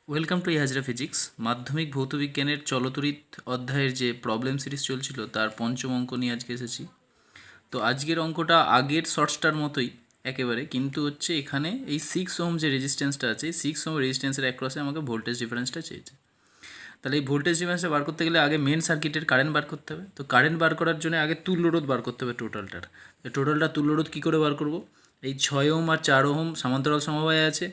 Welcome to ইহাজরা physics. মাধ্যমিক ভৌতবিজ্ঞানের চলতরিৎ অধ্যায়ের যে প্রবলেম সিরিজ চলছিল তার পঞ্চম অঙ্ক নিয়ে আজকে এসেছি। তো আজকের অঙ্কটা আগের শর্টসটার মতোই একেবারে, কিন্তু হচ্ছে এখানে এই 6 ওহম যে রেজিস্ট্যান্সটা আছে, এই 6 ওহম রেজিস্ট্যান্সের অ্যাক্রসে আমাকে ভোল্টেজ ডিফারেন্সটা চেয়েছে। তাহলে এই ভোল্টেজ ডিফারেন্সটা বার করতে গেলে আগে মেন সার্কিটের কারেন্ট বার করতে হবে। তো কারেন্ট বার করার জন্য আগে তুল্যরোধ বার করতে হবে টোটালটার। তো টোটালটা তুল্যরোধ কী করে বার করব? এই 6 ওহম আর 4 ওহম সমান্তরাল সমবায় আছে,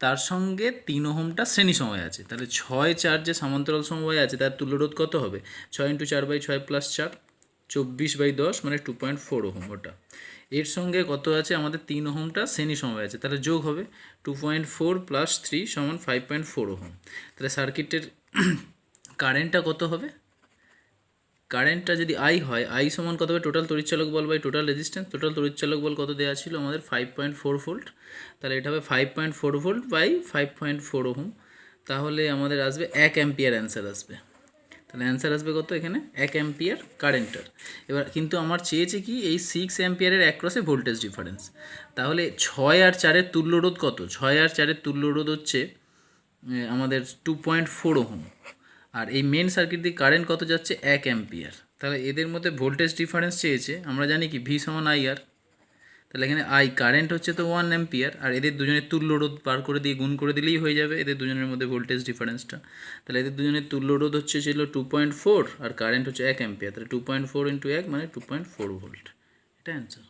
তার সঙ্গে 3 ওহমটা শ্রেণী সময় আছে। তাহলে 6-4 যে সমান্তরাল সমবায় আছে তার তুল্যরোধ কত হবে? 6 × 4/6 + 4 24/10 মানে 2.4 ওহম ওটা। এর সঙ্গে কত আছে আমাদের? 3 ওহমটা শ্রেণী সময় আছে, তাহলে যোগ হবে 2.4 + 3 = 5.4 ওহম। তাহলে সার্কিটের কারেন্টটা কত হবে? কারেন্টটা যদি আই হয়, আই সমান কত হবে? টোটাল তড়িৎচালক বল বাই টোটাল রেজিস্ট্যান্স। টোটাল তড়িৎচালক বল কত দেওয়া ছিল আমাদের? 5.4 ভোল্ট। তাহলে এটা হবে 5.4 ভোল্ট বাই 5.4 ওহম। তাহলে আমাদের আসবে 1 অ্যাম্পিয়ার অ্যান্সার আসবে। তাহলে অ্যান্সার আসবে কত এখানে? 1 অ্যাম্পিয়ার কারেন্টার। এবার কিন্তু আমার চেয়েছে কি এই 6 অ্যাম্পিয়ারের অ্যাক্রসে ভোল্টেজ ডিফারেন্স। তাহলে 6 আর 4-এর তুল্যরোধ কত? 6 আর 4-এর তুল্যরোধ হচ্ছে আমাদের 2.4 ওহম। আর এই মেন সার্কিট দিয়ে কারেন্ট কত যাচ্ছে? 1 অ্যাম্পিয়ার। তাহলে এদের মধ্যে ভোল্টেজ ডিফারেন্স চেয়েছে, আমরা জানি কি ভি সমান আই আর। তাহলে এখানে আই কারেন্ট হচ্ছে তো 1 অ্যাম্পিয়ার, আর এদের দুজনের তুল্যরোধ বার করে দিয়ে গুণ করে দিলেই হয়ে যাবে এদের দুজনের মধ্যে ভোল্টেজ ডিফারেন্সটা। তাহলে এদের দুজনের তুল্যরোধ হচ্ছে ছিল 2.4 আর কারেন্ট হচ্ছে 1 অ্যাম্পিয়ার। তাহলে 2.4 × 1 মানে 2.4 ভোল্ট। এটা অ্যান্সার।